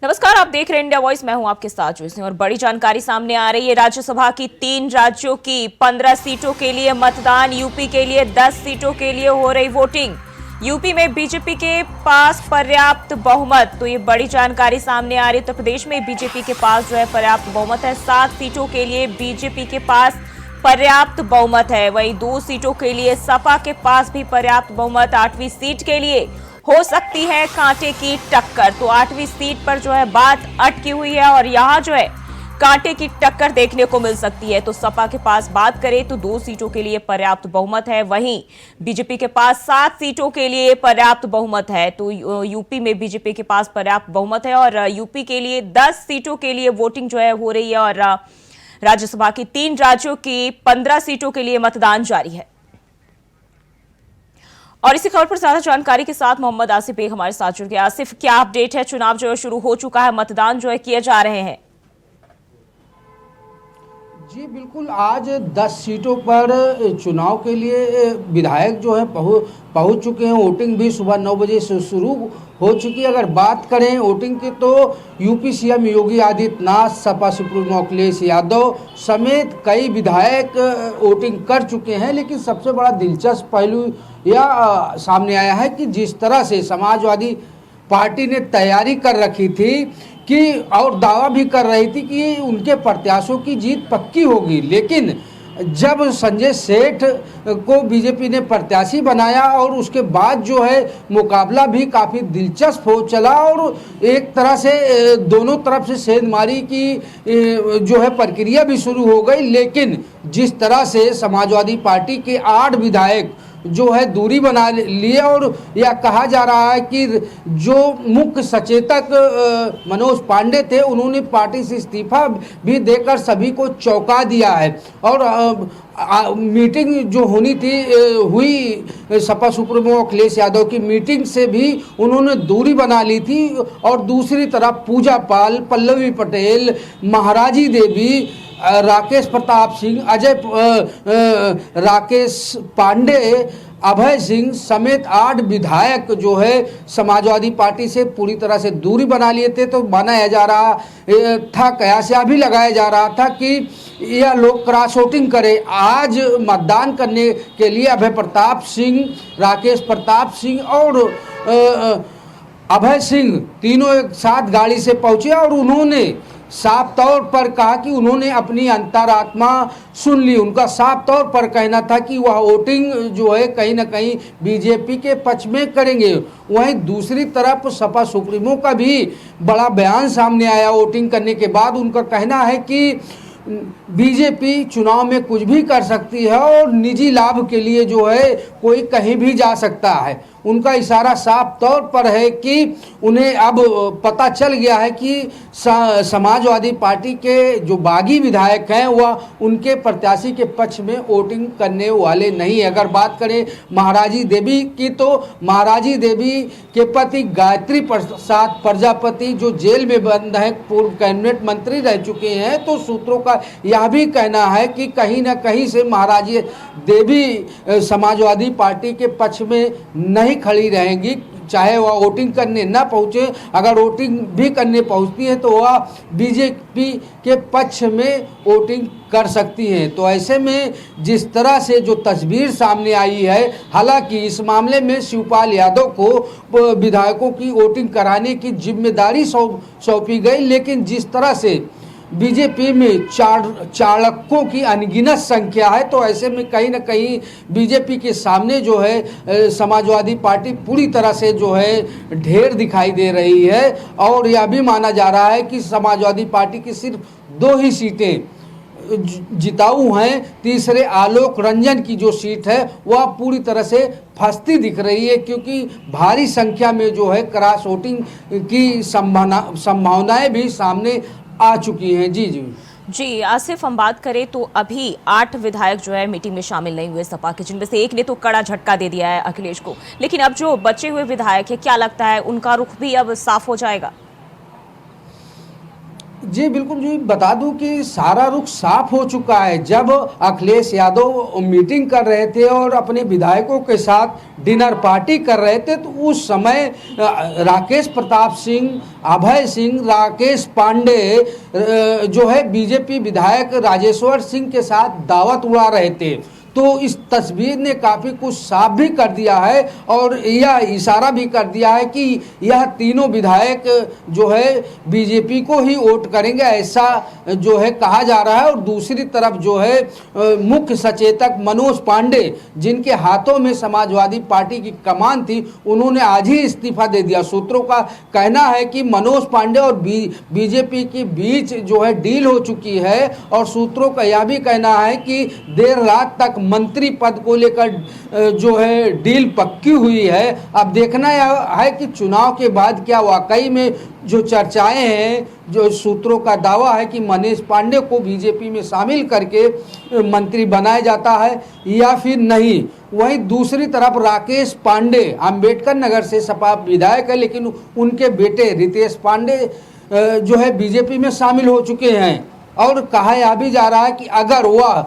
नमस्कार, आप देख रहे हैं इंडिया वॉइस। मैं हूं आपके साथ जोई सिंह और बड़ी जानकारी सामने आ रही है। राज्यसभा की 3 राज्यों की 15 सीटों के लिए मतदान, यूपी के लिए 10 सीटों के लिए हो रही वोटिंग। यूपी में बीजेपी के पास पर्याप्त बहुमत, तो ये बड़ी जानकारी सामने आ रही है। उत्तर प्रदेश में बीजेपी के पास जो है पर्याप्त बहुमत है। 7 सीटों के लिए बीजेपी के पास पर्याप्त बहुमत है। वहीं 2 सीटों के लिए सपा के पास भी पर्याप्त बहुमत। 8वीं सीट के लिए हो सकती है कांटे की टक्कर। तो 8वीं सीट पर जो है बात अटकी हुई है और यहां जो है कांटे की टक्कर देखने को मिल सकती है। तो सपा के पास बात करें तो 2 सीटों के लिए पर्याप्त बहुमत है। वहीं बीजेपी के पास 7 सीटों के लिए पर्याप्त बहुमत है। तो यूपी में बीजेपी के पास पर्याप्त बहुमत है और यूपी के लिए 10 सीटों के लिए वोटिंग जो है हो रही है और राज्यसभा की 3 राज्यों की 15 सीटों के लिए मतदान जारी है। और इसी खबर पर ज्यादा जानकारी के साथ मोहम्मद आसिफ बेग हमारे साथ जुड़ गए। आसिफ, क्या अपडेट है? चुनाव जो है शुरू हो चुका है, मतदान जो है किए जा रहे हैं। जी बिल्कुल, आज 10 सीटों पर चुनाव के लिए विधायक जो है पहुंच चुके हैं। वोटिंग भी सुबह 9 बजे से शुरू हो चुकी है। अगर बात करें वोटिंग की तो UP CM Yogi Adityanath, Sapa supremo Akhilesh Yadav समेत कई विधायक वोटिंग कर चुके हैं। लेकिन सबसे बड़ा दिलचस्प पहलू यह सामने आया है कि जिस तरह से समाजवादी पार्टी ने तैयारी कर रखी थी कि और दावा भी कर रही थी कि उनके प्रत्याशियों की जीत पक्की होगी, लेकिन जब संजय सेठ को बीजेपी ने प्रत्याशी बनाया और उसके बाद जो है मुकाबला भी काफ़ी दिलचस्प हो चला और एक तरह से दोनों तरफ से सेंधमारी की जो है प्रक्रिया भी शुरू हो गई। लेकिन जिस तरह से समाजवादी पार्टी के 8 विधायक जो है दूरी बना लिए और यह कहा जा रहा है कि जो मुख्य सचेतक मनोज पांडे थे उन्होंने पार्टी से इस्तीफा भी देकर सभी को चौंका दिया है। और मीटिंग जो होनी थी हुई सपा सुप्रीमो अखिलेश यादव की मीटिंग से भी उन्होंने दूरी बना ली थी। और दूसरी तरफ पूजा पाल, पल्लवी पटेल, महाराजी देवी, राकेश प्रताप सिंह, राकेश पांडे, अभय सिंह समेत 8 विधायक जो है समाजवादी पार्टी से पूरी तरह से दूरी बना लिए थे। तो माना जा रहा था, कयास भी लगाया जा रहा था कि यह लोग क्रॉस वोटिंग करें। आज मतदान करने के लिए अभय प्रताप सिंह, राकेश प्रताप सिंह और अभय सिंह तीनों एक साथ गाड़ी से पहुंचे और उन्होंने साफ तौर पर कहा कि उन्होंने अपनी अंतरात्मा सुन ली। उनका साफ तौर पर कहना था कि वह वोटिंग जो है कहीं ना कहीं बीजेपी के पक्ष में करेंगे। वहीं दूसरी तरफ सपा सुप्रीमो का भी बड़ा बयान सामने आया वोटिंग करने के बाद। उनका कहना है कि बीजेपी चुनाव में कुछ भी कर सकती है और निजी लाभ के लिए जो है कोई कहीं भी जा सकता है। उनका इशारा साफ तौर पर है कि उन्हें अब पता चल गया है कि समाजवादी पार्टी के जो बागी विधायक हैं वह उनके प्रत्याशी के पक्ष में वोटिंग करने वाले नहीं है। अगर बात करें महाराजी देवी की तो महाराजी देवी के पति गायत्री प्रसाद प्रजापति जो जेल में बंद है, पूर्व कैबिनेट मंत्री रह चुके हैं। तो सूत्रों का यह भी कहना है कि कहीं ना कहीं से महाराजी देवी समाजवादी पार्टी के पक्ष में नहीं खड़ी रहेंगी, चाहे वह वोटिंग करने न पहुंचे। अगर वोटिंग भी करने पहुंचती है तो वह बीजेपी के पक्ष में वोटिंग कर सकती हैं। तो ऐसे में जिस तरह से जो तस्वीर सामने आई है, हालांकि इस मामले में शिवपाल यादव को विधायकों की वोटिंग कराने की जिम्मेदारी सौंपी गई, लेकिन जिस तरह से बीजेपी में चाणक्यों की अनगिनत संख्या है, तो ऐसे में कहीं ना कहीं बीजेपी के सामने जो है समाजवादी पार्टी पूरी तरह से जो है ढेर दिखाई दे रही है। और यह भी माना जा रहा है कि समाजवादी पार्टी की सिर्फ 2 ही सीटें जिताऊ हैं। तीसरे आलोक रंजन की जो सीट है वह पूरी तरह से फंसती दिख रही है, क्योंकि भारी संख्या में जो है क्रॉस वोटिंग की संभावनाएं भी सामने आ चुकी हैं। जी आसिफ, हम बात करें तो अभी 8 विधायक जो है मीटिंग में शामिल नहीं हुए सपा के, जिनमें से एक ने तो कड़ा झटका दे दिया है अखिलेश को। लेकिन अब जो बचे हुए विधायक है, क्या लगता है उनका रुख भी अब साफ हो जाएगा? जी बिल्कुल जी, बता दूं कि सारा रुख साफ हो चुका है। जब अखिलेश यादव मीटिंग कर रहे थे और अपने विधायकों के साथ डिनर पार्टी कर रहे थे, तो उस समय राकेश प्रताप सिंह, अभय सिंह, राकेश पांडे जो है बीजेपी विधायक राजेश्वर सिंह के साथ दावत उड़ा रहे थे। तो इस तस्वीर ने काफ़ी कुछ साफ भी कर दिया है और यह इशारा भी कर दिया है कि यह तीनों विधायक जो है बीजेपी को ही वोट करेंगे, ऐसा जो है कहा जा रहा है। और दूसरी तरफ जो है मुख्य सचेतक मनोज पांडे, जिनके हाथों में समाजवादी पार्टी की कमान थी, उन्होंने आज ही इस्तीफा दे दिया। सूत्रों का कहना है कि मनोज पांडे और बीजेपी के बीच जो है डील हो चुकी है और सूत्रों का यह भी कहना है कि देर रात तक मंत्री पद को लेकर जो है डील पक्की हुई है। अब देखना यह है कि चुनाव के बाद क्या वाकई में जो चर्चाएं हैं, जो सूत्रों का दावा है कि मनीष पांडे को बीजेपी में शामिल करके मंत्री बनाया जाता है या फिर नहीं। वहीं दूसरी तरफ राकेश पांडे अंबेडकर नगर से सपा विधायक है, लेकिन उनके बेटे रितेश पांडे जो है बीजेपी में शामिल हो चुके हैं। और कहा यह भी जा रहा है कि अगर वह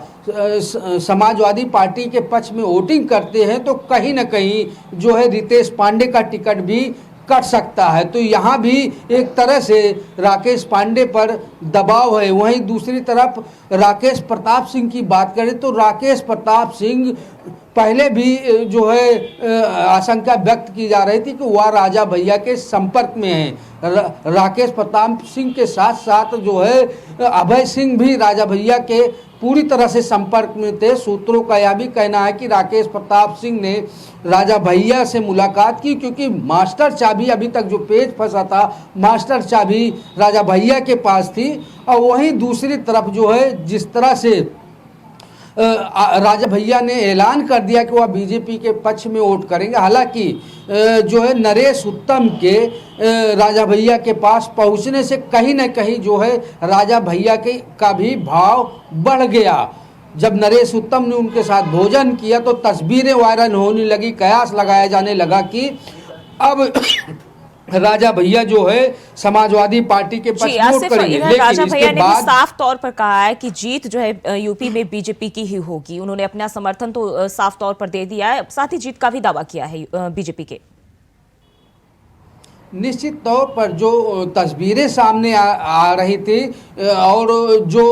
समाजवादी पार्टी के पक्ष में वोटिंग करते हैं तो कहीं ना कहीं जो है रितेश पांडे का टिकट भी कट सकता है। तो यहाँ भी एक तरह से राकेश पांडे पर दबाव है। वहीं दूसरी तरफ राकेश प्रताप सिंह की बात करें तो राकेश प्रताप सिंह पहले भी जो है आशंका व्यक्त की जा रही थी कि वह राजा भैया के संपर्क में हैं। राकेश प्रताप सिंह के साथ साथ जो है अभय सिंह भी राजा भैया के पूरी तरह से संपर्क में थे। सूत्रों का यह भी कहना है कि राकेश प्रताप सिंह ने राजा भैया से मुलाकात की, क्योंकि मास्टर चाबी अभी तक जो पेज फंसा था, मास्टर चाबी राजा भैया के पास थी। और वहीं दूसरी तरफ जो है जिस तरह से राजा भैया ने ऐलान कर दिया कि वह बीजेपी के पक्ष में वोट करेंगे। हालांकि जो है नरेश उत्तम के राजा भैया के पास पहुंचने से कहीं न कहीं जो है राजा भैया के का भी भाव बढ़ गया। जब नरेश उत्तम ने उनके साथ भोजन किया तो तस्वीरें वायरल होने लगी, कयास लगाया जाने लगा कि अब राजा भैया जो है समाजवादी पार्टी के पक्ष में वोट करेंगे। लेकिन राजा भैया ने भी साफ तौर पर कहा है कि जीत जो है यूपी में बीजेपी की ही होगी। उन्होंने अपना समर्थन तो साफ तौर पर दे दिया है, साथ ही जीत का भी दावा किया है बीजेपी के। निश्चित तौर पर जो तस्वीरें सामने आ रही थी और जो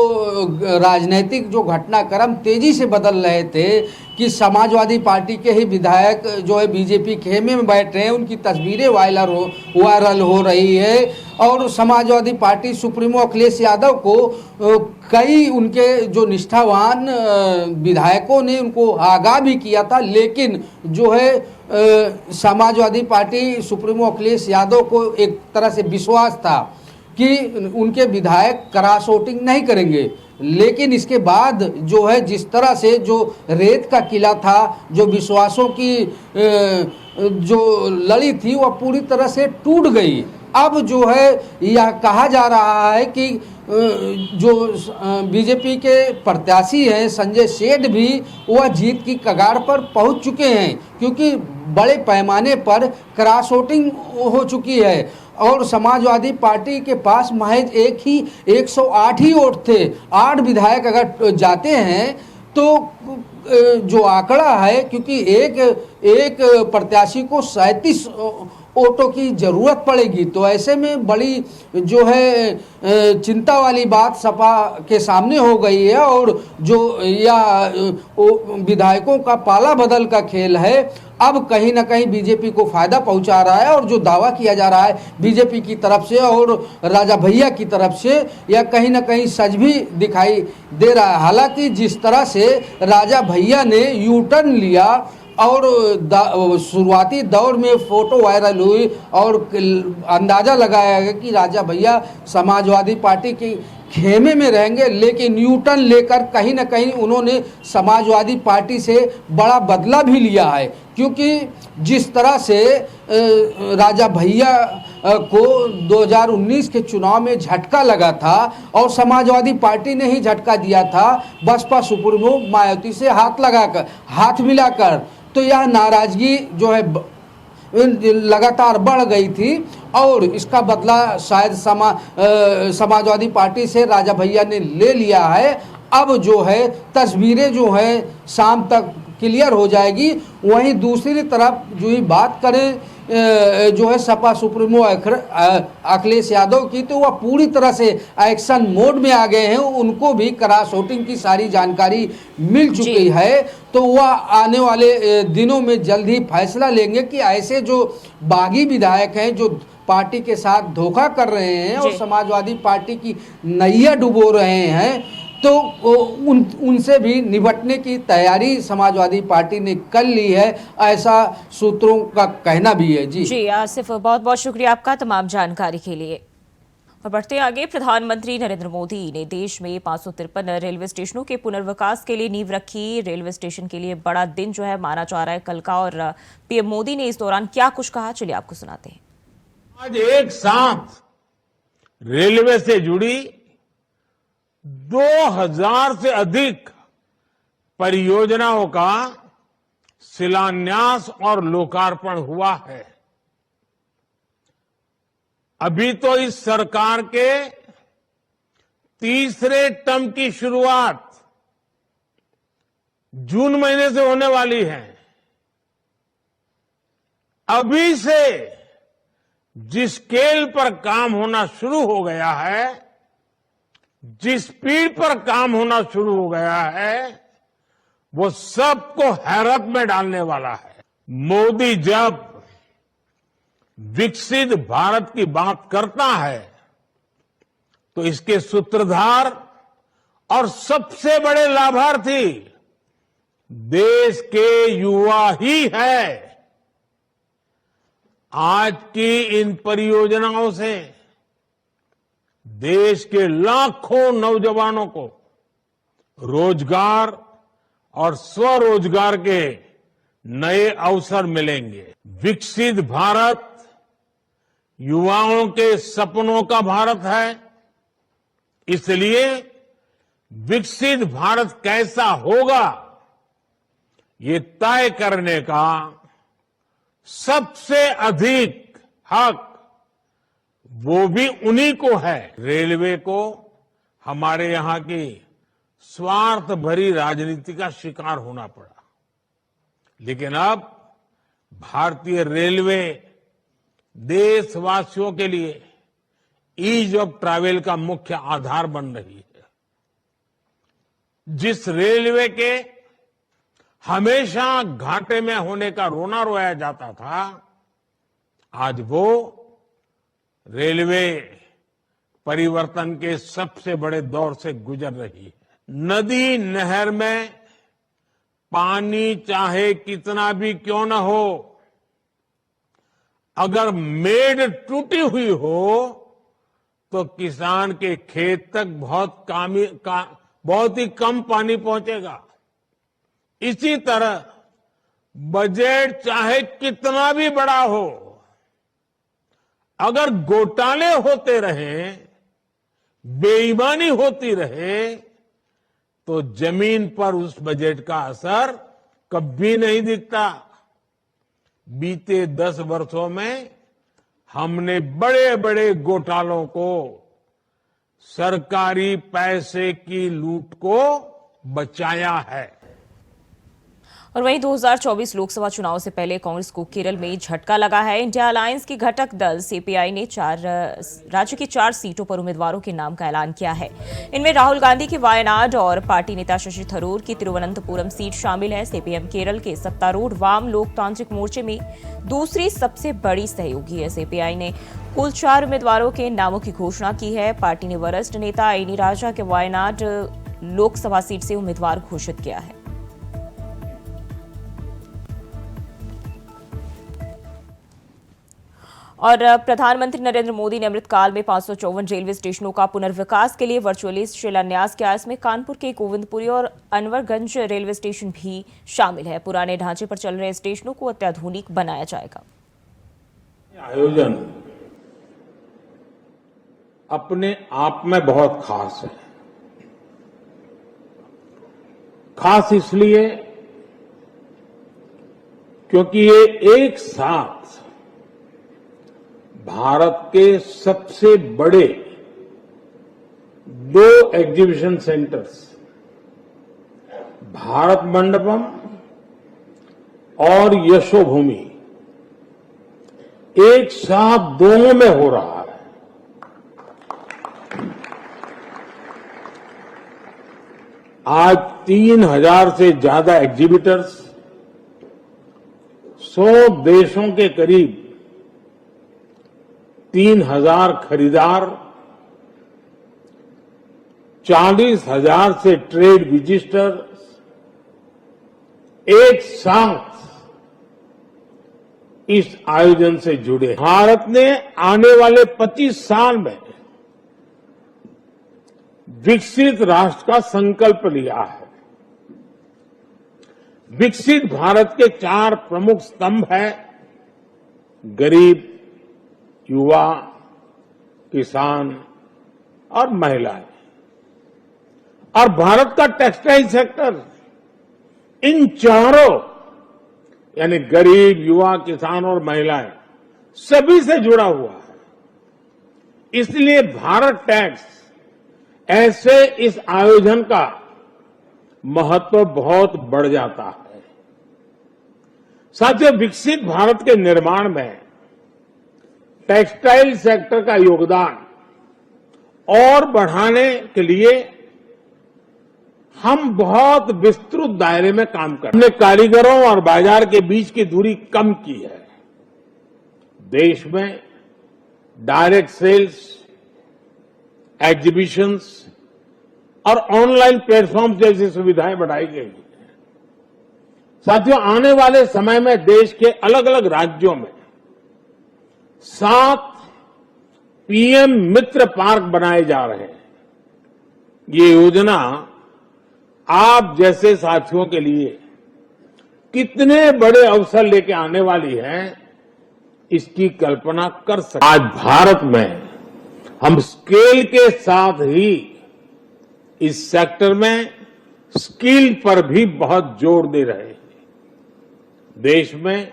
राजनीतिक जो घटनाक्रम तेजी से बदल रहे थे कि समाजवादी पार्टी के ही विधायक जो है बीजेपी खेमे में बैठ रहे हैं, उनकी तस्वीरें वायरल हो रही है। और समाजवादी पार्टी सुप्रीमो अखिलेश यादव को कई उनके जो निष्ठावान विधायकों ने उनको आगाह भी किया था, लेकिन जो है समाजवादी पार्टी सुप्रीमो अखिलेश यादव को एक तरह से विश्वास था कि उनके विधायक क्रॉस वोटिंग नहीं करेंगे। लेकिन इसके बाद जो है जिस तरह से जो रेत का किला था, जो विश्वासों की जो लड़ी थी, वह पूरी तरह से टूट गई। अब जो है यह कहा जा रहा है कि जो बीजेपी के प्रत्याशी हैं संजय सेठ भी वह जीत की कगार पर पहुंच चुके हैं, क्योंकि बड़े पैमाने पर क्रॉस वोटिंग हो चुकी है। और समाजवादी पार्टी के पास महज 108 ही वोट थे। 8 विधायक अगर जाते हैं तो जो आंकड़ा है, क्योंकि एक प्रत्याशी को 37 वोटों की ज़रूरत पड़ेगी, तो ऐसे में बड़ी जो है चिंता वाली बात सपा के सामने हो गई है। और जो यह विधायकों का पाला बदल का खेल है, अब कहीं ना कहीं बीजेपी को फ़ायदा पहुंचा रहा है। और जो दावा किया जा रहा है बीजेपी की तरफ से और राजा भैया की तरफ से, यह कहीं ना कहीं सच भी दिखाई दे रहा है। हालांकि जिस तरह से राजा भैया ने यू टर्न लिया और शुरुआती दौर में फ़ोटो वायरल हुई और अंदाज़ा लगाया गया कि राजा भैया समाजवादी पार्टी की खेमे में रहेंगे, लेकिन यू टर्न लेकर कहीं ना कहीं उन्होंने समाजवादी पार्टी से बड़ा बदला भी लिया है। क्योंकि जिस तरह से राजा भैया को 2019 के चुनाव में झटका लगा था और समाजवादी पार्टी ने ही झटका दिया था बसपा सुप्रीमो मायावती से हाथ मिलाकर, तो यह नाराजगी जो है लगातार बढ़ गई थी और इसका बदला शायद समाजवादी पार्टी से राजा भैया ने ले लिया है। अब जो है तस्वीरें जो है शाम तक क्लियर हो जाएगी। वहीं दूसरी तरफ जो ही बात करें जो है सपा सुप्रीमो अखिलेश यादव की, तो वह पूरी तरह से एक्शन मोड में आ गए हैं। उनको भी क्रॉस वोटिंग की सारी जानकारी मिल चुकी है, तो वह आने वाले दिनों में जल्द ही फैसला लेंगे कि ऐसे जो बागी विधायक हैं जो पार्टी के साथ धोखा कर रहे हैं और समाजवादी पार्टी की नैया डुबो रहे हैं, तो उनसे भी निपटने की तैयारी समाजवादी पार्टी ने कर ली है, ऐसा सूत्रों का कहना भी है। जी आसिफ, बहुत बहुत शुक्रिया आपका तमाम जानकारी के लिए। और बढ़ते आगे, प्रधानमंत्री नरेंद्र मोदी ने देश में 553 रेलवे स्टेशनों के पुनर्विकास के लिए नींव रखी। रेलवे स्टेशन के लिए बड़ा दिन जो है माना जा रहा है कल का, और पीएम मोदी ने इस दौरान क्या कुछ कहा, चलिए आपको सुनाते हैं। आज एक साथ रेलवे से जुड़ी 2000 से अधिक परियोजनाओं का शिलान्यास और लोकार्पण हुआ है। अभी तो इस सरकार के तीसरे टर्म की शुरुआत जून महीने से होने वाली है। अभी से जिस स्केल पर काम होना शुरू हो गया है, जिस स्पीड पर काम होना शुरू हो गया है, वो सबको हैरत में डालने वाला है। मोदी जब विकसित भारत की बात करता है तो इसके सूत्रधार और सबसे बड़े लाभार्थी देश के युवा ही है। आज की इन परियोजनाओं से देश के लाखों नौजवानों को रोजगार और स्वरोजगार के नए अवसर मिलेंगे। विकसित भारत युवाओं के सपनों का भारत है, इसलिए विकसित भारत कैसा होगा ये तय करने का सबसे अधिक हक वो भी उन्हीं को है। रेलवे को हमारे यहां की स्वार्थ भरी राजनीति का शिकार होना पड़ा, लेकिन अब भारतीय रेलवे देशवासियों के लिए ईज ऑफ ट्रैवल का मुख्य आधार बन रही है। जिस रेलवे के हमेशा घाटे में होने का रोना रोया जाता था, आज वो रेलवे परिवर्तन के सबसे बड़े दौर से गुजर रही है। नदी नहर में पानी चाहे कितना भी क्यों न हो, अगर मेड़ टूटी हुई हो तो किसान के खेत तक बहुत ही कम पानी पहुंचेगा। इसी तरह बजट चाहे कितना भी बड़ा हो, अगर घोटाले होते रहे, बेईमानी होती रहे, तो जमीन पर उस बजट का असर कभी नहीं दिखता। बीते 10 वर्षों में हमने बड़े बड़े घोटालों को, सरकारी पैसे की लूट को बचाया है। और वहीं 2024 लोकसभा चुनाव से पहले कांग्रेस को केरल में झटका लगा है। इंडिया अलायंस की घटक दल सीपीआई ने राज्य की 4 सीटों पर उम्मीदवारों के नाम का ऐलान किया है। इनमें राहुल गांधी की वायनाड और पार्टी नेता शशि थरूर की तिरुवनंतपुरम सीट शामिल है। सीपीएम केरल के सत्तारूढ़ वाम लोकतांत्रिक मोर्चे में दूसरी सबसे बड़ी सहयोगी है। सीपीआई ने कुल 4 उम्मीदवारों के नामों की घोषणा की है। पार्टी ने वरिष्ठ नेता एनी राजा के वायनाड लोकसभा सीट से उम्मीदवार घोषित किया है। और प्रधानमंत्री नरेंद्र मोदी ने अमृतकाल में 554 रेलवे स्टेशनों का पुनर्विकास के लिए वर्चुअली शिलान्यास किया। इसमें कानपुर के गोविंदपुरी और अनवरगंज रेलवे स्टेशन भी शामिल है। पुराने ढांचे पर चल रहे स्टेशनों को अत्याधुनिक बनाया जाएगा। आयोजन अपने आप में बहुत खास है। खास इसलिए क्योंकि ये एक साथ भारत के सबसे बड़े 2 एग्जीबिशन सेंटर्स भारत मंडपम और यशोभूमि एक साथ दोनों में हो रहा है। आज 3000 से ज्यादा एग्जीबिटर्स, 100 देशों के करीब 3000 खरीदार, 40,000 से ट्रेड विजिटर्स एक साथ इस आयोजन से जुड़े। भारत ने आने वाले 25 साल में विकसित राष्ट्र का संकल्प लिया है। विकसित भारत के 4 प्रमुख स्तंभ हैं: गरीब, युवा, किसान और महिलाएं। और भारत का टेक्सटाइल सेक्टर इन चारों यानी गरीब, युवा, किसान और महिलाएं सभी से जुड़ा हुआ है। इसलिए भारत टैक्स ऐसे इस आयोजन का महत्व बहुत बढ़ जाता है। साथियों, विकसित भारत के निर्माण में टेक्सटाइल सेक्टर का योगदान और बढ़ाने के लिए हम बहुत विस्तृत दायरे में काम कर रहे हैं। हमने कारीगरों और बाजार के बीच की दूरी कम की है। देश में डायरेक्ट सेल्स, एग्जीबिशंस और ऑनलाइन प्लेटफॉर्म जैसी सुविधाएं बढ़ाई गई हैं। साथियों, आने वाले समय में देश के अलग अलग राज्यों में 7 पीएम मित्र पार्क बनाए जा रहे हैं। ये योजना आप जैसे साथियों के लिए कितने बड़े अवसर लेके आने वाली है, इसकी कल्पना कर सकते। आज भारत में हम स्केल के साथ ही इस सेक्टर में स्किल पर भी बहुत जोर दे रहे हैं। देश में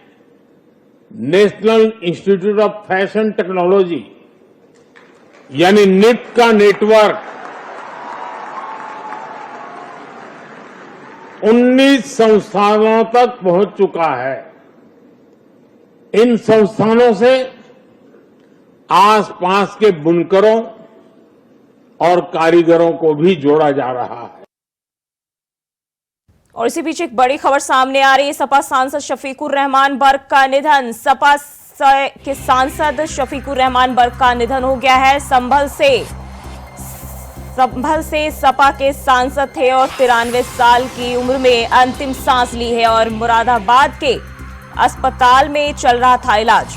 national institute of fashion technology यानी निट का नेटवर्क 19 संस्थानों तक पहुंच चुका है। इन संस्थानों से आसपास के बुनकरों और कारीगरों को भी जोड़ा जा रहा है। और इसी बीच एक बड़ी खबर सामने आ रही है। सपा सांसद शफीकुर रहमान बर्क का निधन। सपा के सांसद शफीकुर रहमान बर्क का निधन हो गया है। संभल से सपा के सांसद थे और 93 साल की उम्र में अंतिम सांस ली है और मुरादाबाद के अस्पताल में चल रहा था इलाज।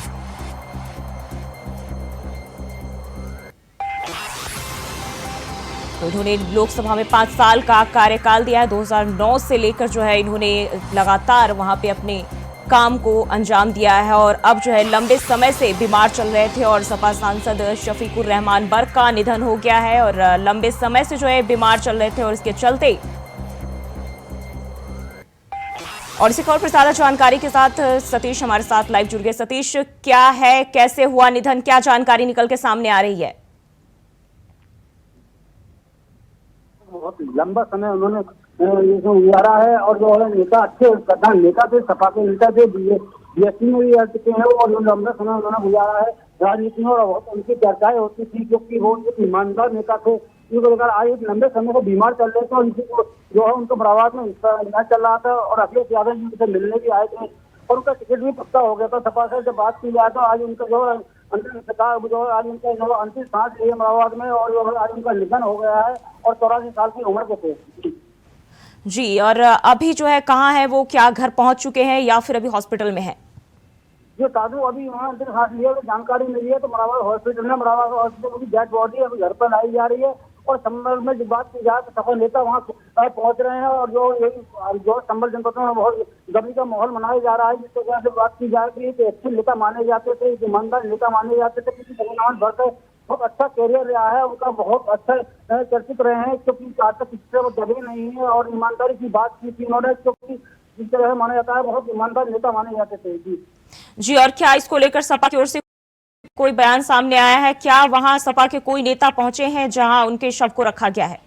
तो इन्होंने लोकसभा में 5 साल का कार्यकाल दिया है। 2009 से लेकर जो है इन्होंने लगातार वहां पे अपने काम को अंजाम दिया है और अब जो है लंबे समय से बीमार चल रहे थे और सपा सांसद शफीकुर रहमान बर्क का निधन हो गया है और लंबे समय से जो है बीमार चल रहे थे और इसके चलते। और इसी खबर पर ज्यादा जानकारी के साथ सतीश हमारे साथ लाइव जुड़ गए। सतीश, क्या है, कैसे हुआ निधन, क्या जानकारी निकल के सामने आ रही है? बहुत लंबा समय उन्होंने ये जो गुजारा है और जो नेता, अच्छे प्रधान नेता थे, सपा के नेता थे, बीएसपी में भी रह चुके हैं और जो लंबा समय उन्होंने गुजारा है राजनीति में और बहुत उनकी चर्चाएं होती थी क्योंकि वो एक ईमानदार नेता थे। इनको लेकर आज एक लंबे समय से बीमार चल रहे थे और इनको जो है उनको बराबर में इलाज चल रहा था और अखिलेश यादव जी उनसे मिलने भी आए थे और उनका टिकट भी पक्का हो गया था। सपा से जब बात की जाए तो आज उनका जो अंतिम जो आज उनका जो अंतिम सांस ली है मुरादाबाद में और जो आज उनका निधन हो गया है और 84 साल की उम्र के थे। जी, और अभी जो है कहाँ है वो, क्या घर पहुंच चुके हैं या फिर अभी हॉस्पिटल में है? जो ताजू अभी वहाँ अंतिम सांस लिया जानकारी मिली है तो मुरादाबाद हॉस्पिटल में, मुरादाबाद हॉस्पिटल की डेड बॉडी अभी घर पर लाई जा रही है और संभल में जब बात की जाए तो सपा नेता वहाँ पहुंच रहे हैं और जो संभल जनपद में बहुत गमी का माहौल मनाया जा रहा है जिसके वजह से बात की जाए कि अच्छे नेता माने जाते थे, ईमानदार नेता माने जाते थे क्योंकि जगन्नाथ भट्ट बहुत अच्छा कैरियर रहा है उनका, बहुत अच्छा चर्चित रहे हैं क्योंकि आज तक किसी से वो दबे नहीं है और ईमानदारी की बात की थी उन्होंने क्योंकि जिस तरह माना जाता है बहुत ईमानदार नेता माने जाते थे। जी, और क्या इसको लेकर सपा की ओर से कोई बयान सामने आया है क्या? वहां सपा के कोई नेता पहुंचे हैं जहां उनके शव को रखा गया है?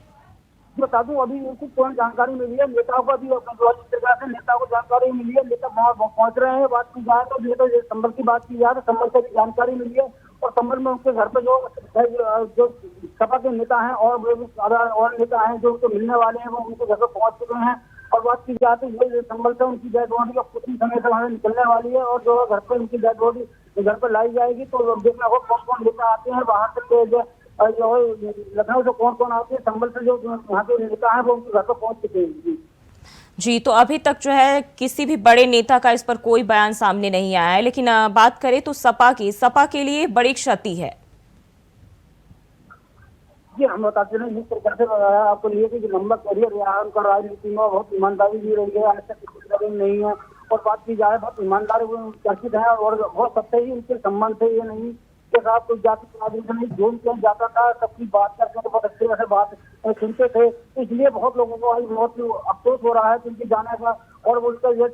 बता दूं, अभी उनको पूर्ण जानकारी मिली है, नेताओं को भी नेता को जानकारी मिली है, नेता पहुंच रहे हैं। बात की जाए तो नेता संभल की बात की जाए तो संभल से भी जानकारी मिली है, और संभल में उनके घर पे जो सपा के नेता हैं और नेता हैं जो उनको मिलने वाले हैं, वो उनके घर पे पहुंच चुके हैं। और बात की जाए तो ये संभल से उनकी डेड बॉडी का कुछ ही समय से वहां निकलने वाली है, और जो घर पे उनकी डेड बॉडी घर पर लाई जाएगी। तो देखना होगा कौन कौन नेता आते हैं बाहर से, जो लखनऊ से कौन कौन आते हैं, संभल से जो यहाँ के नेता हैं वो उनके घर पर पहुंच चुके हैं। जी, तो अभी तक जो है किसी भी बड़े नेता का इस पर कोई बयान सामने नहीं आया है, लेकिन बात करें तो सपा के लिए बड़ी क्षति है। जी, हम बताते हैं जिस प्रकार से बताया आपको लिए कि लंबा करियर रहा है उनका, राजनीति में बहुत ईमानदारी भी रही है, ऐसा किसी तरह नहीं है। और बात की जाए बहुत ईमानदार चर्चित है, और बहुत सत्य ही उनके संबंध से ये नहीं के साथ कोई जाति से नहीं, जो उनके जाता था सबकी बात करके तो बहुत अच्छे से बात सुनते थे। इसलिए बहुत लोगों को आज बहुत अफसोस हो रहा है कि उनके जाने का, और उसका ये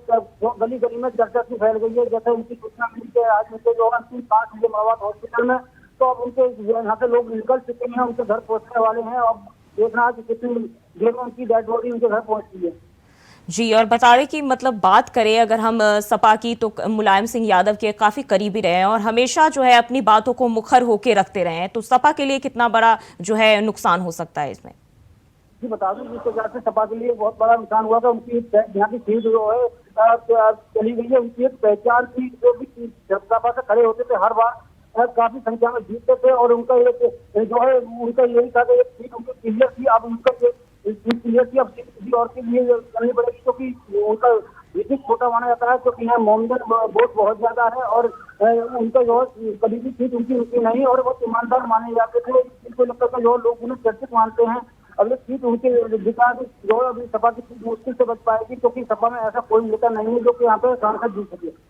गली गली में चर्चा सी फैल गई है। जैसे उनकी सूचना मिली है आज उनके जो अंतिम 5 इलाहाबाद हॉस्पिटल में, तो अब उनके यहाँ से लोग निकल चुके हैं, उनके घर पहुंचने वाले हैं। अब देखना है कि कितनी देर में उनकी डेड बॉडी उनके घर पहुंचती है। जी, और बता रहे कि मतलब बात करें अगर हम सपा की, तो मुलायम सिंह यादव के काफी करीबी रहे हैं और हमेशा जो है अपनी बातों को मुखर होके रखते रहे हैं, तो सपा के लिए कितना बड़ा जो है नुकसान हो सकता है इसमें? जी, बता दूं जिस प्रकार से सपा के लिए बहुत बड़ा नुकसान हुआ था, उनकी यहाँ की सीट जो है चली गई है। उनकी एक पहचान थी, जो भी सपा से खड़े होते थे हर बार काफी संख्या में जीतते थे, और उनका एक जो है उनका यही था कि एक सीट उनकी क्लियर थी। अब उनका क्लियर थी, अब सीट किसी और के लिए करनी पड़ेगी, क्योंकि उनका विधि छोटा माना जाता है, क्योंकि यहाँ मोमडन वोट बहुत ज्यादा है, और उनका जो कभी भी सीट उनकी नहीं, और बहुत ईमानदार माने जाते थे। इनको लगता था जो लोग उन्हें चर्चित मानते हैं, अगले सीट उनके विकास जो है अभी सपा की सीट मुश्किल से बच पाएगी, क्योंकि सपा में ऐसा कोई नेता नहीं है जो कि यहाँ पे सांसद जीत सके।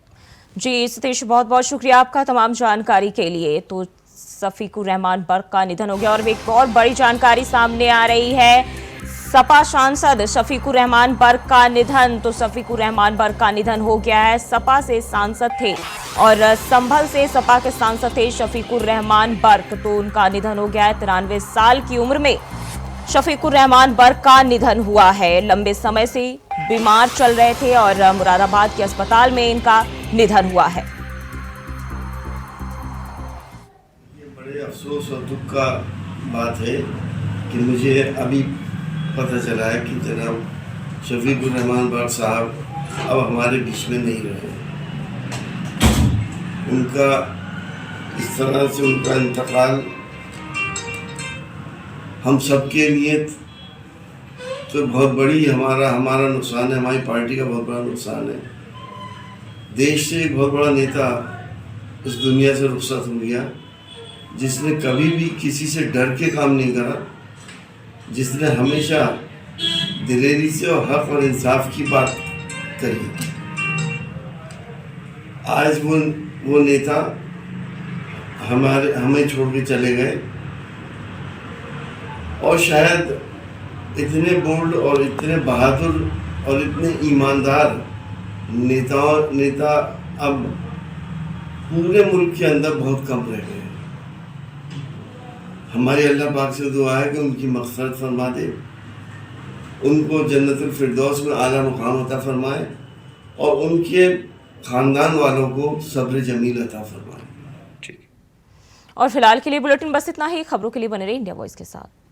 जी सतीश, बहुत बहुत शुक्रिया आपका तमाम जानकारी के लिए। तो शफीकुर रहमान बर्क का निधन हो गया, और एक और बड़ी जानकारी सामने आ रही है, सपा सांसद शफीकुर रहमान बर्क का निधन। तो शफीकुर रहमान बर्क का निधन हो गया है। सपा से सांसद थे और संभल से सपा के सांसद थे शफीकुर रहमान बर्क, तो उनका निधन हो गया है। 93 साल की उम्र में शफीकुर रहमान बर्क का निधन हुआ है। लंबे समय से बीमार चल रहे थे और मुरादाबाद के अस्पताल में इनका निधन हुआ है। ये बड़े अफसोस और दुख का बात है कि मुझे अभी पता चला है कि जनाब शफीकुर रहमान बर्क साहब अब हमारे बीच में नहीं रहे। उनका इस तरह से उनका इंतकाल हम सबके लिए तो बहुत बड़ी हमारा नुकसान है, हमारी पार्टी का बहुत बड़ा नुकसान है। देश से एक बहुत बड़ा नेता इस दुनिया से रुखसत हो गया, जिसने कभी भी किसी से डर के काम नहीं करा, जिसने हमेशा दिलेरी से और हक और इंसाफ की बात करी। आज वो नेता हमें छोड़ के चले गए, और शायद इतने बोल्ड और इतने बहादुर और इतने ईमानदार नेता अब पूरे मुल्क के अंदर बहुत कम रह गए। हमारी अल्लाह पाक से दुआ है कि उनकी मग़फ़िरत फरमा दे, उनको जन्नतुल फिरदौस में आला मुकाम अता फरमाए, और उनके ख़ानदान वालों को सब्र जमील अता फरमाए। और फिलहाल के लिए बुलेटिन बस इतना ही। खबरों के लिए बने रहिए इंडिया वॉइस के साथ।